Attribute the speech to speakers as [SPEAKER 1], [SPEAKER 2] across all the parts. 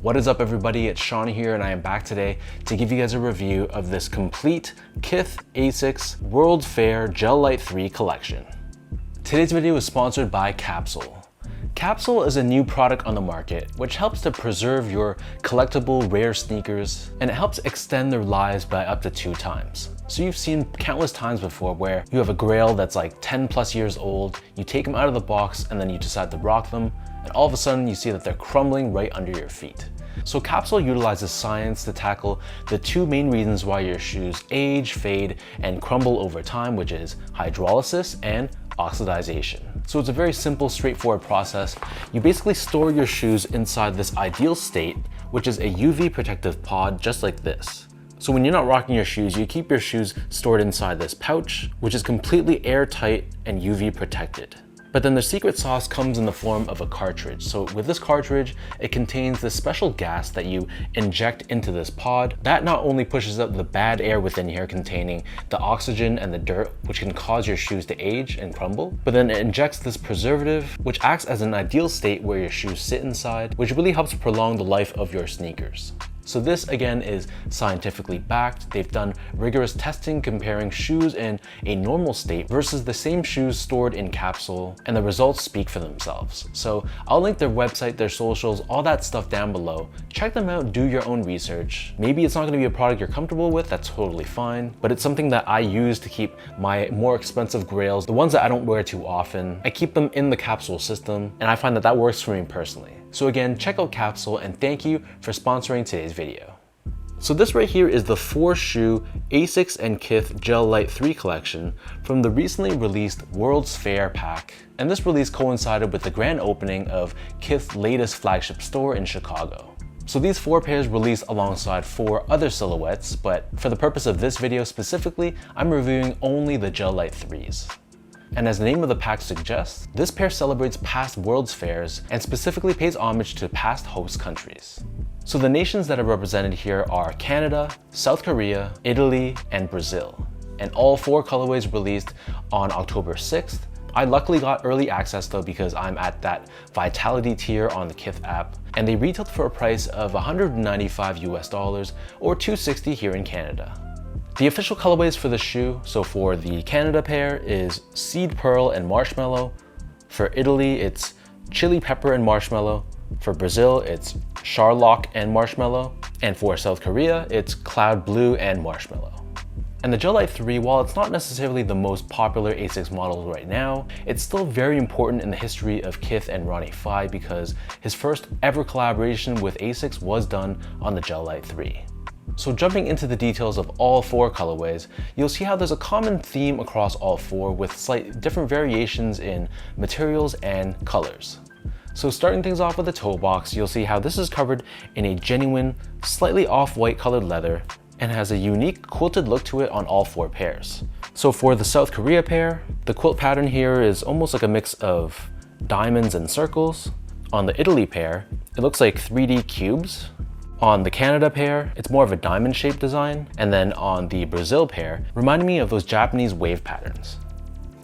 [SPEAKER 1] What is up everybody, it's Sean here and I am back today to give you guys a review of this complete Kith Asics World's Fair Gel-Lyte 3 collection. Today's video is sponsored by Capsule. Capsule is a new product on the market which helps to preserve your collectible rare sneakers, and it helps extend their lives by up to 2 times. So you've seen countless times before where you have a grail that's like 10 plus years old, you take them out of the box and then you decide to rock them, and all of a sudden you see that they're crumbling right under your feet. So Capsule utilizes science to tackle the 2 main reasons why your shoes age, fade, and crumble over time, which is hydrolysis and oxidization. So it's a very simple, straightforward process. You basically store your shoes inside this ideal state, which is a UV protective pod just like this. So when you're not rocking your shoes, you keep your shoes stored inside this pouch, which is completely airtight and UV protected. But then the secret sauce comes in the form of a cartridge. So with this cartridge, it contains this special gas that you inject into this pod. That not only pushes up the bad air within here containing the oxygen and the dirt, which can cause your shoes to age and crumble, but then it injects this preservative, which acts as an ideal state where your shoes sit inside, which really helps prolong the life of your sneakers. So this again is scientifically backed. They've done rigorous testing comparing shoes in a normal state versus the same shoes stored in Capsule, and the results speak for themselves. So I'll link their website, their socials, all that stuff down below. Check them out, do your own research. Maybe it's not gonna be a product you're comfortable with, that's totally fine, but it's something that I use to keep my more expensive grails, the ones that I don't wear too often. I keep them in the Capsule system, and I find that that works for me personally. So again, check out Capsule and thank you for sponsoring today's video. So this right here is the 4-shoe Asics and Kith Gel-Lyte 3 collection from the recently released World's Fair pack. And this release coincided with the grand opening of Kith's latest flagship store in Chicago. So these 4 pairs released alongside 4 other silhouettes, but for the purpose of this video specifically, I'm reviewing only the Gel-Lyte 3s. And as the name of the pack suggests, this pair celebrates past World's Fairs and specifically pays homage to past host countries. So the nations that are represented here are Canada, South Korea, Italy, and Brazil. And all 4 colorways released on October 6th. I luckily got early access though because I'm at that Vitality tier on the Kith app, and they retailed for a price of $195 US or $260 here in Canada. The official colorways for the shoe, so for the Canada pair is Seed Pearl and Marshmallow. For Italy, it's Chili Pepper and Marshmallow. For Brazil, it's Charlock and Marshmallow. And for South Korea, it's Cloud Blue and Marshmallow. And the Gel-Lyte 3, while it's not necessarily the most popular Asics model right now, it's still very important in the history of Kith and Ronnie Fieg because his first ever collaboration with Asics was done on the Gel-Lyte 3. So jumping into the details of all 4 colorways, you'll see how there's a common theme across all 4 with slight different variations in materials and colors. So starting things off with the toe box, you'll see how this is covered in a genuine, slightly off-white colored leather and has a unique quilted look to it on all 4 pairs. So for the South Korea pair, the quilt pattern here is almost like a mix of diamonds and circles. On the Italy pair, it looks like 3D cubes. On the Canada pair, it's more of a diamond-shaped design, and then on the Brazil pair, reminding me of those Japanese wave patterns.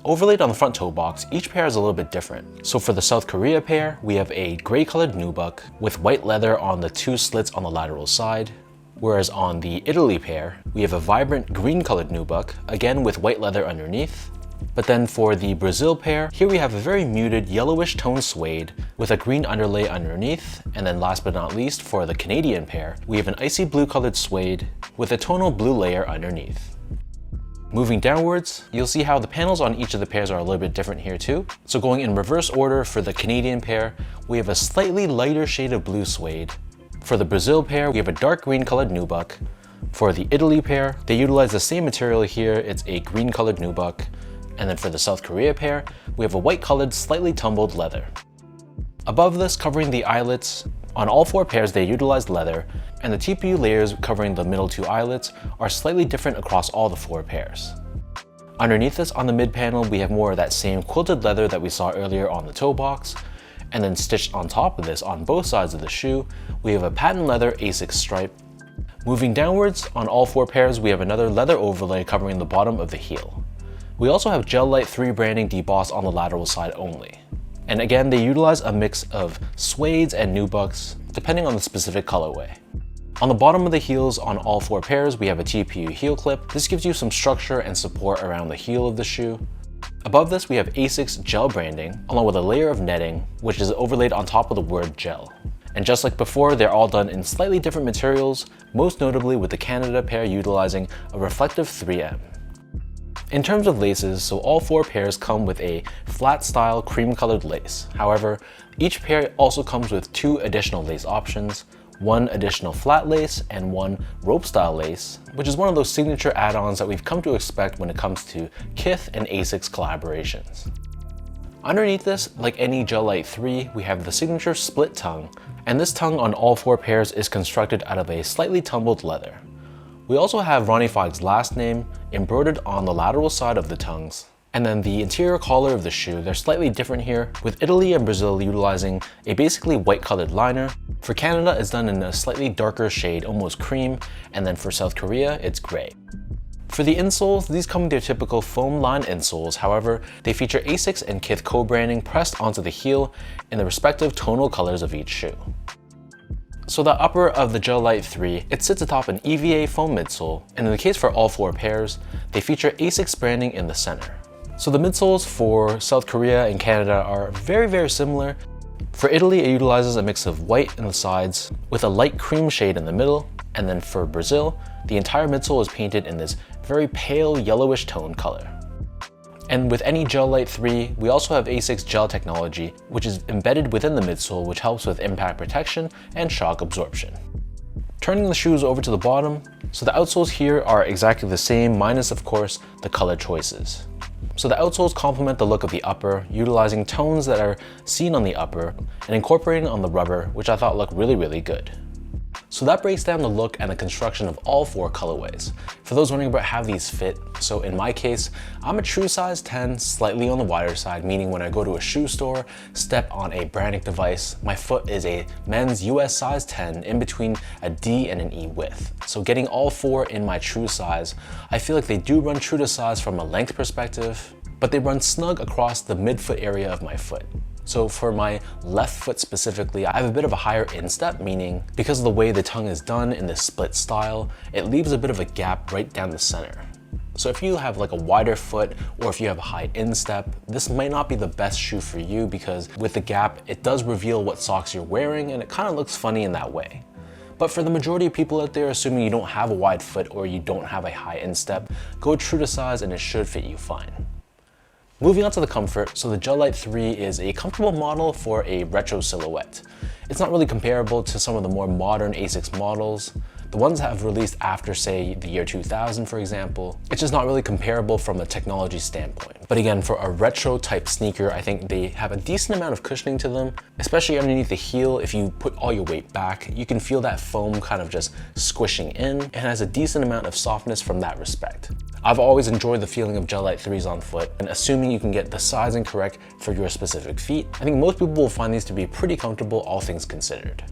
[SPEAKER 1] Overlaid on the front toe box, each pair is a little bit different. So for the South Korea pair, we have a gray-colored nubuck with white leather on the 2 slits on the lateral side, whereas on the Italy pair, we have a vibrant green-colored nubuck, again with white leather underneath. But then for the Brazil pair, here we have a very muted yellowish tone suede with a green underlay underneath. And then last but not least, for the Canadian pair, we have an icy blue colored suede with a tonal blue layer underneath. Moving downwards, you'll see how the panels on each of the pairs are a little bit different here too. So going in reverse order, for the Canadian pair, we have a slightly lighter shade of blue suede. For the Brazil pair, we have a dark green colored nubuck. For the Italy pair, they utilize the same material here, it's a green colored nubuck. And then for the South Korea pair, we have a white colored, slightly tumbled leather. Above this, covering the eyelets, on all 4 pairs they utilized leather, and the TPU layers covering the middle 2 eyelets are slightly different across all the 4 pairs. Underneath this, on the mid panel, we have more of that same quilted leather that we saw earlier on the toe box, and then stitched on top of this on both sides of the shoe, we have a patent leather Asics stripe. Moving downwards, on all 4 pairs, we have another leather overlay covering the bottom of the heel. We also have Gel-Lyte 3 branding debossed on the lateral side only. And again, they utilize a mix of suedes and nubucks, depending on the specific colorway. On the bottom of the heels on all 4 pairs, we have a TPU heel clip. This gives you some structure and support around the heel of the shoe. Above this, we have Asics gel branding, along with a layer of netting, which is overlaid on top of the word gel. And just like before, they're all done in slightly different materials, most notably with the Canada pair utilizing a reflective 3M. In terms of laces, so all 4 pairs come with a flat style cream colored lace. However, each pair also comes with 2 additional lace options, 1 additional flat lace and 1 rope style lace, which is one of those signature add-ons that we've come to expect when it comes to Kith and Asics collaborations. Underneath this, like any Gel-Lyte 3, we have the signature split tongue, and this tongue on all 4 pairs is constructed out of a slightly tumbled leather. We also have Ronnie Fieg's last name embroidered on the lateral side of the tongues. And then the interior collar of the shoe, they're slightly different here, with Italy and Brazil utilizing a basically white colored liner. For Canada, it's done in a slightly darker shade, almost cream, and then for South Korea, it's gray. For the insoles, these come with their typical foam lined insoles. However, they feature Asics and Kith co-branding pressed onto the heel in the respective tonal colors of each shoe. So the upper of the Gel-Lyte 3, it sits atop an EVA foam midsole, and in the case for all 4 pairs, they feature Asics branding in the center. So the midsoles for South Korea and Canada are very similar. For Italy, it utilizes a mix of white in the sides with a light cream shade in the middle, and then for Brazil, the entire midsole is painted in this very pale yellowish tone color. And with any Gel-Lyte 3, we also have Asics gel technology, which is embedded within the midsole, which helps with impact protection and shock absorption. Turning the shoes over to the bottom, so the outsoles here are exactly the same, minus of course the color choices. So the outsoles complement the look of the upper, utilizing tones that are seen on the upper and incorporating on the rubber, which I thought looked really good. So that breaks down the look and the construction of all 4 colorways. For those wondering about how these fit, so in my case, I'm a true size 10, slightly on the wider side, meaning when I go to a shoe store, step on a branding device, my foot is a men's US size 10 in between a D and an E width. So getting all 4 in my true size, I feel like they do run true to size from a length perspective, but they run snug across the midfoot area of my foot. So for my left foot specifically, I have a bit of a higher instep, meaning because of the way the tongue is done in this split style, it leaves a bit of a gap right down the center. So if you have like a wider foot or if you have a high instep, this might not be the best shoe for you because with the gap, it does reveal what socks you're wearing and it kind of looks funny in that way. But for the majority of people out there, assuming you don't have a wide foot or you don't have a high instep, go true to size and it should fit you fine. Moving on to the comfort, so the Gel-Lyte 3 is a comfortable model for a retro silhouette. It's not really comparable to some of the more modern Asics models. The ones that have released after, say, the year 2000, for example. It's just not really comparable from a technology standpoint. But again, for a retro type sneaker, I think they have a decent amount of cushioning to them, especially underneath the heel. If you put all your weight back, you can feel that foam kind of just squishing in and has a decent amount of softness from that respect. I've always enjoyed the feeling of Gel-Lyte 3s on foot, and assuming you can get the sizing correct for your specific feet, I think most people will find these to be pretty comfortable, all things considered.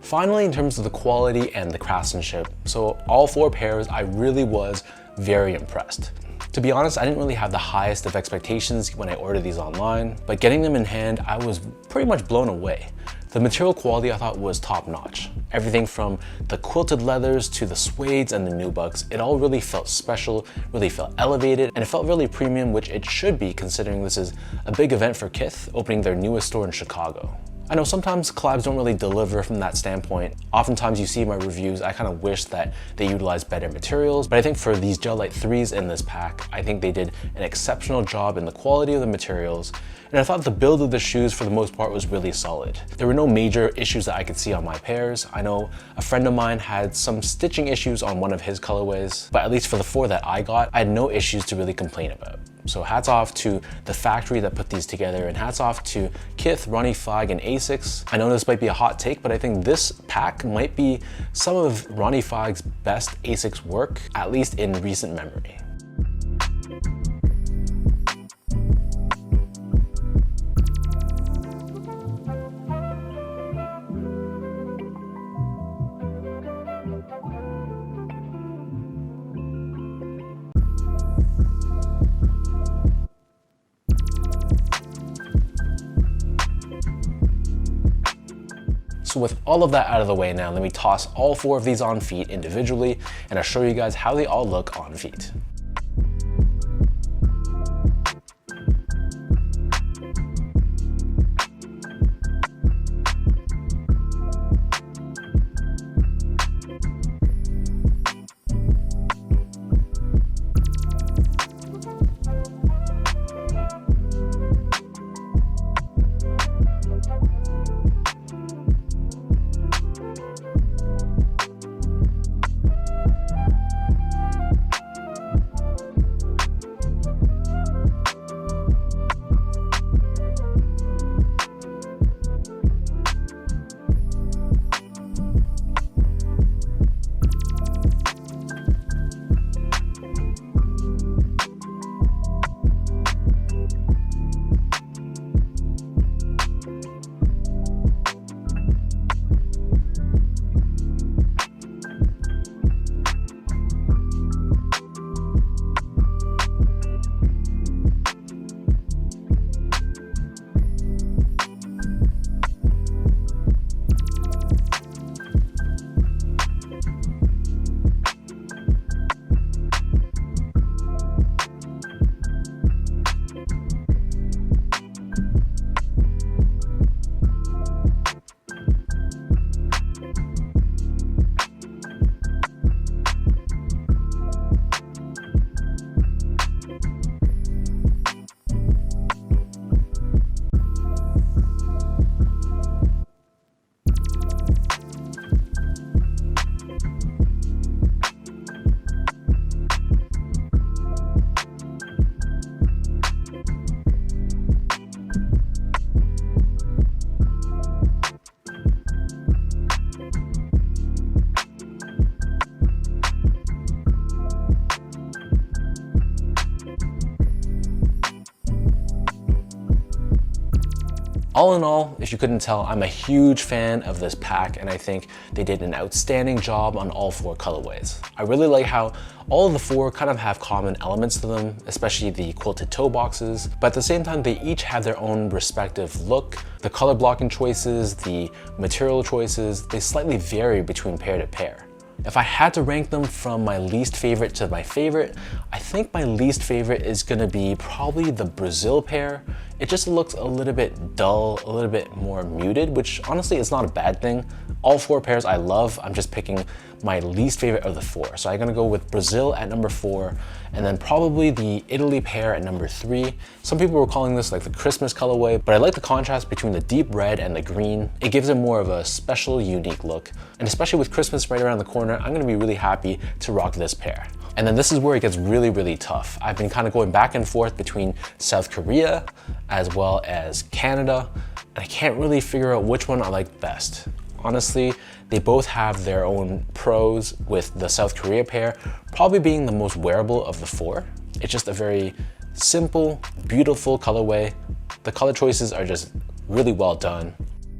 [SPEAKER 1] Finally, in terms of the quality and the craftsmanship, so all 4 pairs, I really was very impressed. To be honest, I didn't really have the highest of expectations when I ordered these online, but getting them in hand, I was pretty much blown away. The material quality I thought was top notch. Everything from the quilted leathers to the suedes and the nubucks, it all really felt special, really felt elevated, and it felt really premium, which it should be considering this is a big event for Kith, opening their newest store in Chicago. I know sometimes collabs don't really deliver from that standpoint. Oftentimes you see my reviews, I kind of wish that they utilized better materials, but I think for these Gel-Lyte 3s in this pack, I think they did an exceptional job in the quality of the materials, and I thought the build of the shoes for the most part was really solid. There were no major issues that I could see on my pairs. I know a friend of mine had some stitching issues on one of his colorways, but at least for the 4 that I got, I had no issues to really complain about. So hats off to the factory that put these together, and hats off to Kith, Ronnie Fieg, and Asics. I know this might be a hot take, but I think this pack might be some of Ronnie Fieg's best Asics work, at least in recent memory. So with all of that out of the way now, let me toss all 4 of these on feet individually, and I'll show you guys how they all look on feet. All in all, if you couldn't tell, I'm a huge fan of this pack, and I think they did an outstanding job on all 4 colorways. I really like how all of the 4 kind of have common elements to them, especially the quilted toe boxes, but at the same time, they each have their own respective look. The color blocking choices, the material choices, they slightly vary between pair to pair. If I had to rank them from my least favorite to my favorite, I think my least favorite is gonna be probably the Brazil pair. It just looks a little bit dull, a little bit more muted, which honestly is not a bad thing. All 4 pairs I love, I'm just picking my least favorite of the 4. So I'm gonna go with Brazil at number 4, and then probably the Italy pair at number 3. Some people were calling this like the Christmas colorway, but I like the contrast between the deep red and the green. It gives it more of a special, unique look. And especially with Christmas right around the corner, I'm gonna be really happy to rock this pair. And then this is where it gets really, really tough. I've been kind of going back and forth between South Korea as well as Canada, and I can't really figure out which one I like best. Honestly, they both have their own pros, with the South Korea pair probably being the most wearable of the 4. It's just a very simple, beautiful colorway. The color choices are just really well done.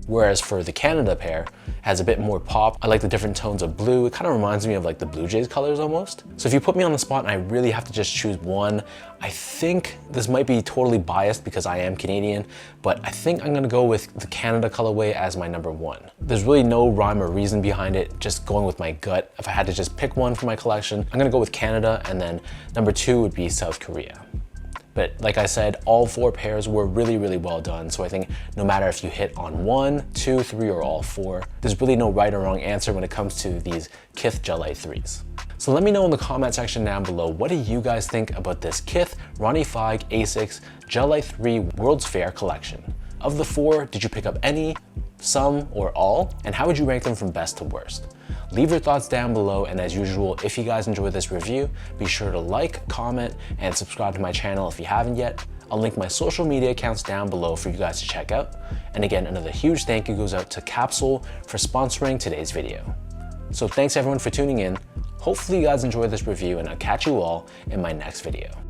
[SPEAKER 1] Whereas for the Canada pair, it has a bit more pop. I like the different tones of blue. It kind of reminds me of like the Blue Jays colors almost. So if you put me on the spot and I really have to just choose one, I think this might be totally biased because I am Canadian, but I think I'm gonna go with the Canada colorway as my number 1. There's really no rhyme or reason behind it, just going with my gut. If I had to just pick one for my collection, I'm gonna go with Canada, and then number 2 would be South Korea. But like I said, all 4 pairs were really, really well done. So I think no matter if you hit on 1, 2, 3, or all 4, there's really no right or wrong answer when it comes to these Kith Gel-Lyte 3s. So let me know in the comment section down below, what do you guys think about this Kith Ronnie Fieg Asics Gel-Lyte 3 World's Fair collection? Of the 4, did you pick up any, some, or all? And how would you rank them from best to worst? Leave your thoughts down below, and as usual, if you guys enjoyed this review, be sure to like, comment, and subscribe to my channel if you haven't yet. I'll link my social media accounts down below for you guys to check out. And again, another huge thank you goes out to Capsule for sponsoring today's video. So thanks everyone for tuning in. Hopefully you guys enjoyed this review, and I'll catch you all in my next video.